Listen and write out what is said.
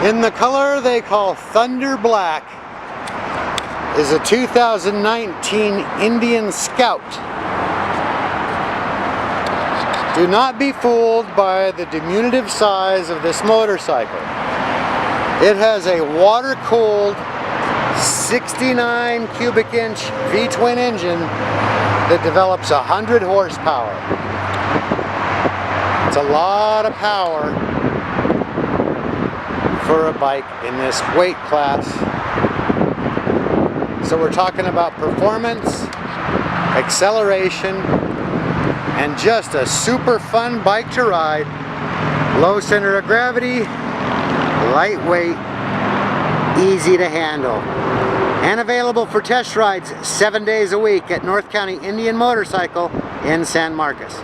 In the color they call Thunder Black is a 2019 Indian Scout. Do not be fooled by the diminutive size of this motorcycle. It has a water-cooled 69 cubic inch V-twin engine that develops 100 horsepower. It's a lot of power for a bike in this weight class. So we're talking about performance, acceleration, and just a super fun bike to ride. Low center of gravity, lightweight, easy to handle. And available for test rides 7 days a week at North County Indian Motorcycle in San Marcos.